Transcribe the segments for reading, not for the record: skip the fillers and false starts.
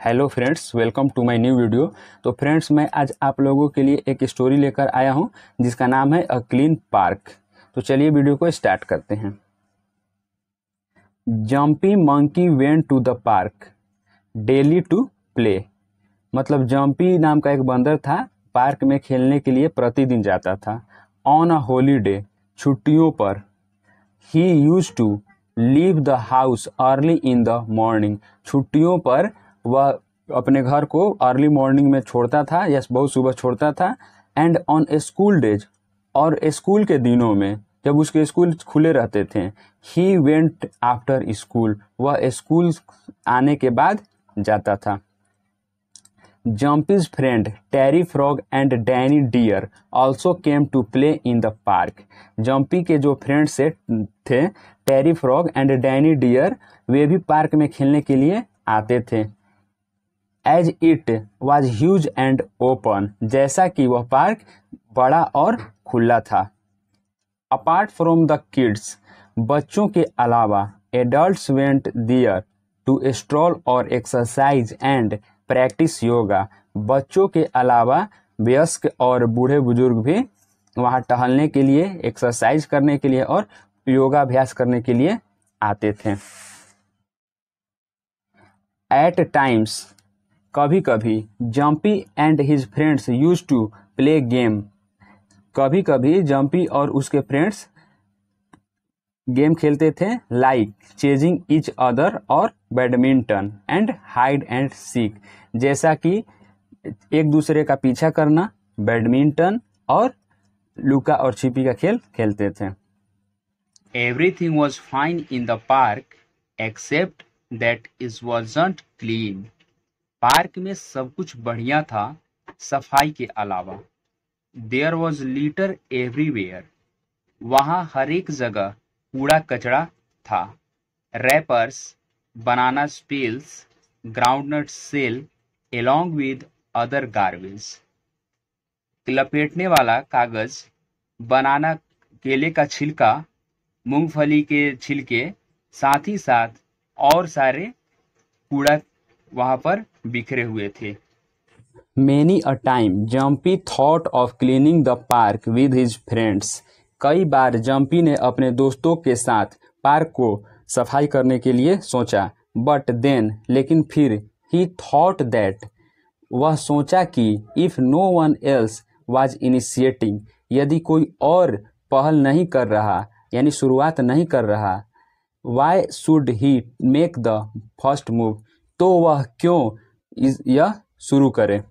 Hello friends, welcome to my new video. तो friends, मैं आज आप लोगों के लिए एक स्टोरी लेकर आया हूं जिसका नाम है अ क्लीन पार्क। तो चलिए वीडियो को स्टार्ट करते हैं। Jumpy monkey went to the park daily to play. मतलब जम्पी नाम का एक बंदर था, पार्क में खेलने के लिए प्रतिदिन जाता था। ऑन अ हॉलीडे, छुट्टियों पर, he used to leave the house early in the morning. छुट्टियों पर वह अपने घर को अर्ली मॉर्निंग में छोड़ता था या बहुत सुबह छोड़ता था। एंड ऑन स्कूल डेज, और स्कूल के दिनों में जब उसके स्कूल खुले रहते थे, ही वेंट आफ्टर स्कूल, वह स्कूल आने के बाद जाता था। Jumpy's friend Terry Frog and Danny Deer also came to play in the park. Jumpy के जो फ्रेंड्स थे, Terry Frog and Danny Deer, वे भी पार्क में खेलने के लिए आते थे। As it was huge and open, जैसा कि वह पार्क बड़ा और खुला था। अपार्ट फ्रॉम द किड्स, बच्चों के अलावा, adults went there to stroll और एक्सरसाइज एंड प्रैक्टिस योगा। बच्चों के अलावा वयस्क और बूढ़े बुजुर्ग भी वहाँ टहलने के लिए, एक्सरसाइज करने के लिए और योगाभ्यास करने के लिए आते थे। एट टाइम्स, कभी कभी, Jumpy and his friends use to play game. कभी कभी जम्पी और उसके फ्रेंड्स गेम खेलते थे, लाइक चेजिंग ईच अदर और badminton and hide and seek, जैसा कि एक दूसरे का पीछा करना, बैडमिंटन और लुका और छिपी का खेल खेलते थे। Everything was fine in the park except that it wasn't clean. Park में सब कुछ बढ़िया था, सफाई के अलावा। देयर वॉज लिटर एवरीवेयर, वहाँ हर एक जगह कूड़ा कचरा था। Wrappers, banana peels, groundnut shell along with other garbage. लपेटने वाला कागज, बनाना केले का छिलका, मूंगफली के छिलके, साथ ही साथ और सारे कूड़ा वहां पर बिखरे हुए थे। Many a time, Jumpy thought of cleaning the park with his friends. कई बार जम्पी ने अपने दोस्तों के साथ पार्क को सफाई करने के लिए सोचा। बट देन, लेकिन फिर, ही थॉट दैट, वह सोचा कि if no one else was initiating, यदि कोई और पहल नहीं कर रहा, यानी शुरुआत नहीं कर रहा, why should he make the first move, तो वह क्यों यह शुरू करे।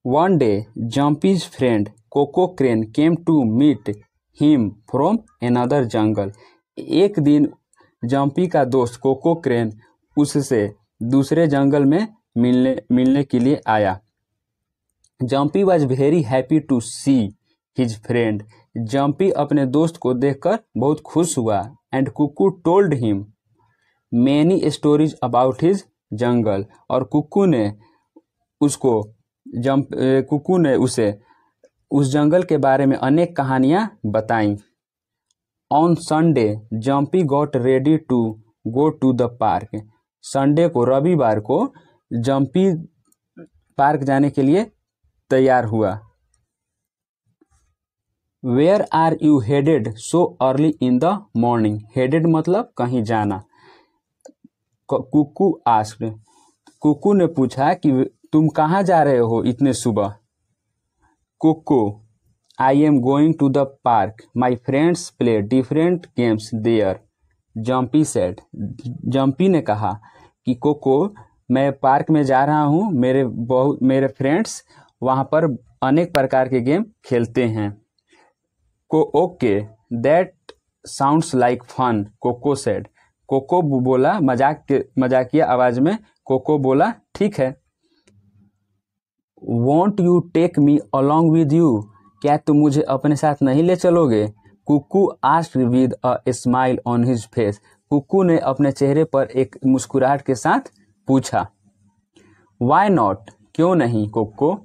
One day, Jumpy's friend Coco Crane came to meet him from another jungle. एक दिन जम्पी का दोस्त कोको क्रेन उससे दूसरे जंगल में मिलने के लिए आया। Jumpy was very happy to see his friend. Jumpy अपने दोस्त को देखकर बहुत खुश हुआ। And Kuku told him many stories about his jungle, और कुकू ने उसे उस जंगल के बारे में अनेक कहानियां बताईं। On Sunday, Jumpy got ready to go to the park. Sunday को, रविवार को, जम्पी पार्क जाने के लिए तैयार हुआ। Where are you headed so early in the morning. Headed मतलब कहीं जाना। कुकू आस्क्ड, कुकू ने पूछा कि तुम कहाँ जा रहे हो इतने सुबह। Kuku, I am going to the park, my friends play different games there, Jumpy said. Jumpy ने कहा कि कोको, मैं पार्क में जा रहा हूँ, मेरे फ्रेंड्स वहाँ पर अनेक प्रकार के गेम खेलते हैं। Okay, that sounds like fun, Koko said. Koko बोला, मजाकिया आवाज में कोको बोला, ठीक है। Won't you take me along with you, क्या तुम मुझे अपने साथ नहीं ले चलोगे। Kuku asked with a smile on his face. Kuku ने अपने चेहरे पर एक मुस्कुराहट के साथ पूछा। वाई नॉट, क्यों नहीं Koko.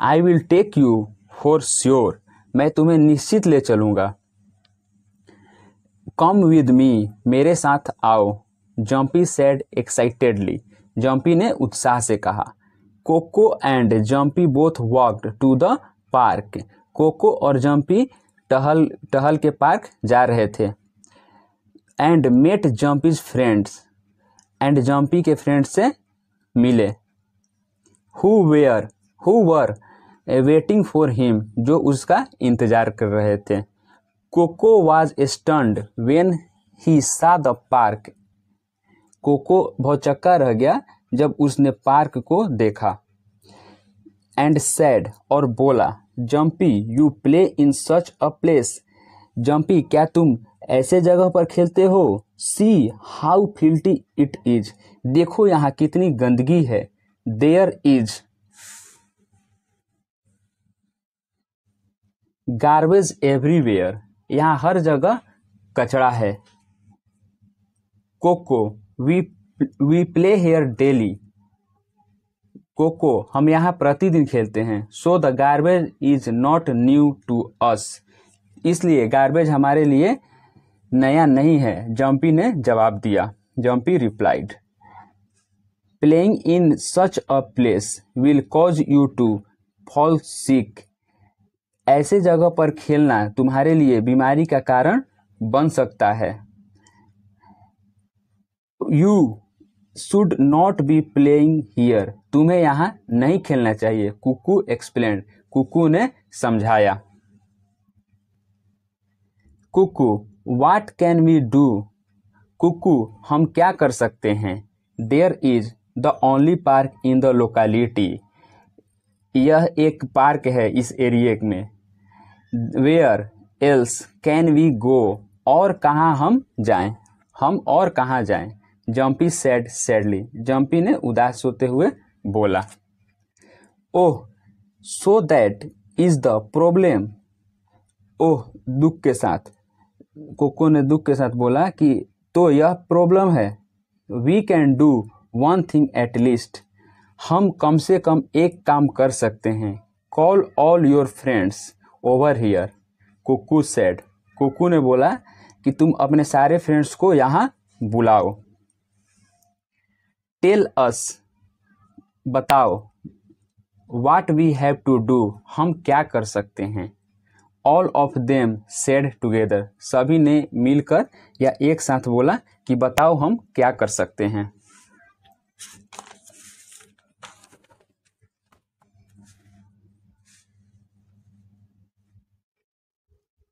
I will take you for sure, मैं तुम्हें निश्चित ले चलूंगा। कम विद मी, मेरे साथ आओ। जम्पी सेड एक्साइटेडली, जम्पी ने उत्साह से कहा। Coco and Jumpy both walked to the park, Coco और जम्पी टहल के पार्क जा रहे थे। And met Jumpy's friends, and Jumpy के फ्रेंड्स से मिले। Who were waiting for him, जो उसका इंतजार कर रहे थे। Coco was stunned when he saw the park, cocoa भौचक्का रह गया जब उसने पार्क को देखा। एंड सैड, और बोला, jumpy you play in such a place, jumpy क्या तुम ऐसे जगह पर खेलते हो। सी हाउ फिल्टी इट इज, देखो यहाँ कितनी गंदगी है। देयर इज गार्बेज एवरीवेयर, यहाँ हर जगह कचरा है। Koko we play here daily, Koko हम यहाँ प्रतिदिन खेलते हैं। So the garbage is not new to us, इसलिए गार्बेज हमारे लिए नया नहीं है, जम्पी ने जवाब दिया। Jumpy replied, playing in such a place will cause you to fall sick, ऐसे जगह पर खेलना तुम्हारे लिए बीमारी का कारण बन सकता है। You should not be playing here, तुम्हें यहाँ नहीं खेलना चाहिए। कुकू एक्सप्लेन्ड, कुकू ने समझाया। Kuku what can we do, Kuku हम क्या कर सकते हैं। There is the only park in the locality, यह एक पार्क है इस एरिया में। Where else can we go, और कहाँ हम जाएं, हम और कहाँ जाएं। जम्पी सैड सैडली, जम्पी ने उदास होते हुए बोला। Oh so that is the problem, oh दुख के साथ, कोको ने दुख के साथ बोला कि तो यह प्रॉब्लम है। We can do one thing at least, हम कम से कम एक काम कर सकते हैं। Call all your friends over here, Kuku said, Kuku ने बोला कि तुम अपने सारे फ्रेंड्स को यहाँ बुलाओ। टेल अस, बताओ। What we have to do, हम क्या कर सकते हैं। All of them said together, सभी ने मिलकर या एक साथ बोला कि बताओ हम क्या कर सकते हैं।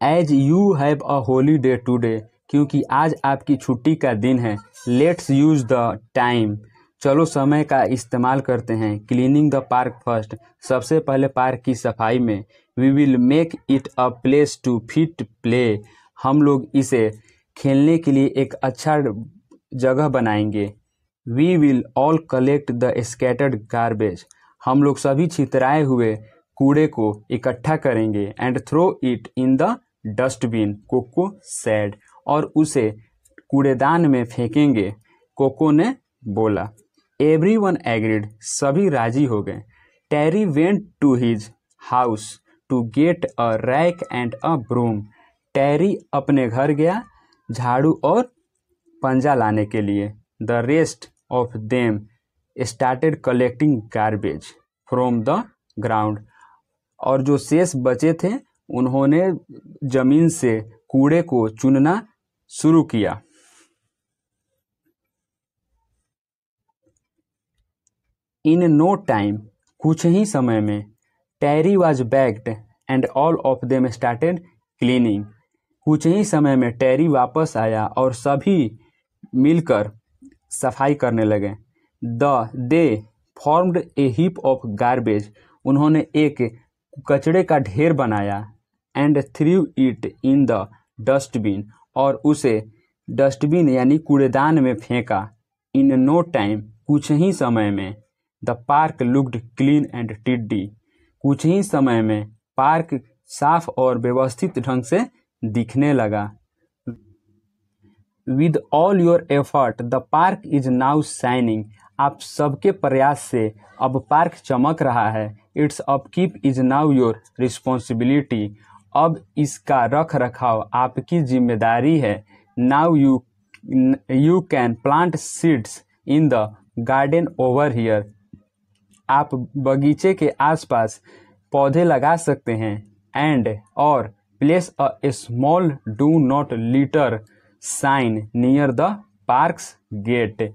As you have a holiday today, क्योंकि आज आपकी छुट्टी का दिन है। लेट्स यूज द टाइम, चलो समय का इस्तेमाल करते हैं। क्लीनिंग द पार्क फर्स्ट, सबसे पहले पार्क की सफाई में। We will make it a place to fit play, हम लोग इसे खेलने के लिए एक अच्छा जगह बनाएंगे। We will all collect the scattered garbage, हम लोग सभी छितराए हुए कूड़े को इकट्ठा करेंगे। And throw it in the dustbin, Koko said, और उसे कूड़ेदान में फेंकेंगे, कोको ने बोला। एवरीवन एग्रीड, सभी राजी हो गए। Terry went to his house to get a rake and a broom, Terry अपने घर गया झाड़ू और पंजा लाने के लिए। The rest of them started collecting garbage from the ground, और जो शेष बचे थे उन्होंने जमीन से कूड़े को चुनना शुरू किया। इन नो टाइम, कुछ ही समय में। Terry was backed and all of them started cleaning, कुछ ही समय में टेरी वापस आया और सभी मिलकर सफाई करने लगे। दे formed A heap of garbage, उन्होंने एक कचड़े का ढेर बनाया। And through it in the dustbin, और उसे डस्टबिन यानी कूड़ेदान में फेंका। इन नो टाइम, कुछ ही समय में। The park looked clean and टिडी, कुछ ही समय में पार्क साफ और व्यवस्थित ढंग से दिखने लगा। With all your effort the park is now shining, आप सबके प्रयास से अब पार्क चमक रहा है। It's upkeep is now your responsibility, अब इसका रख रखाव आपकी जिम्मेदारी है। Now you you can plant seeds in the garden over here. आप बगीचे के आसपास पौधे लगा सकते हैं। एंड और place a small do not litter sign near the park's gate.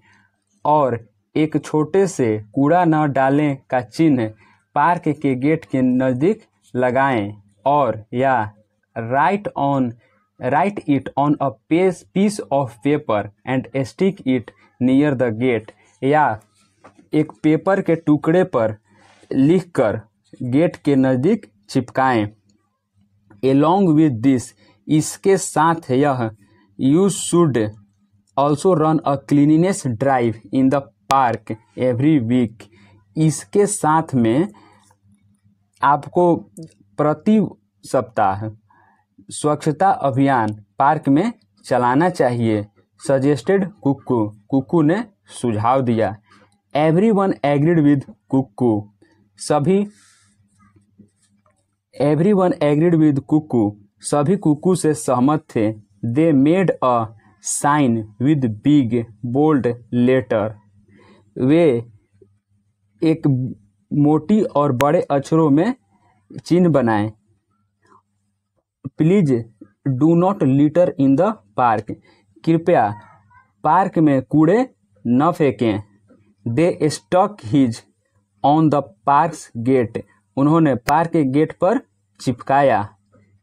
और एक छोटे से कूड़ा न डालें का चिन्ह पार्क के गेट के नज़दीक लगाएं। और या write it on a piece of paper and stick it near the gate. या एक पेपर के टुकड़े पर लिखकर गेट के नज़दीक चिपकाएं। एलोंग विद दिस, इसके साथ यह, you should also run a cleanliness drive in the park every week. इसके साथ में आपको प्रति सप्ताह स्वच्छता अभियान पार्क में चलाना चाहिए। सजेस्टेड कुक्कू, कुक्कू ने सुझाव दिया। Everyone agreed with Kuku, everyone agreed with Kuku, सभी कुक्कू से सहमत थे। They made a sign with big bold letter, वे एक मोटी और बड़े अक्षरों में चिन्ह बनाए। Please do not litter in the park, कृपया पार्क में कूड़े न फेंकें। They stuck his on the park's gate, उन्होंने पार्क के गेट पर चिपकाया।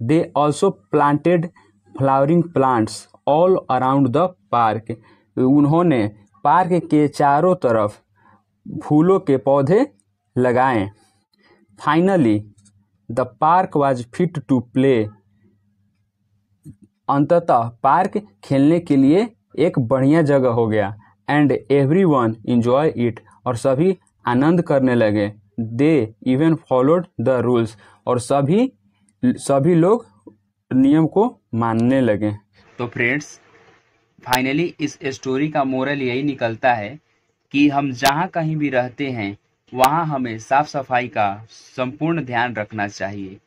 They also planted flowering plants all around the park, उन्होंने पार्क के चारों तरफ फूलों के पौधे लगाए। Finally the park was fit to play, अंततः पार्क खेलने के लिए एक बढ़िया जगह हो गया। एंड एवरीवन एंजॉय इट, और सभी आनंद करने लगे। They even followed the rules, और सभी लोग नियम को मानने लगे। तो फ्रेंड्स, फाइनली इस स्टोरी का मोरल यही निकलता है कि हम जहाँ कहीं भी रहते हैं वहाँ हमें साफ सफाई का संपूर्ण ध्यान रखना चाहिए।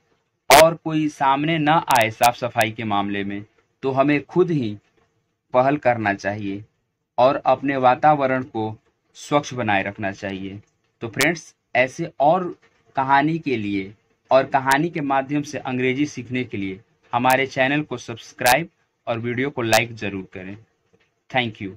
और कोई सामने न आए साफ सफाई के मामले में तो हमें खुद ही पहल करना चाहिए और अपने वातावरण को स्वच्छ बनाए रखना चाहिए। तो फ्रेंड्स, ऐसे और कहानी के लिए और कहानी के माध्यम से अंग्रेजी सीखने के लिए हमारे चैनल को सब्सक्राइब और वीडियो को लाइक ज़रूर करें। Thank you.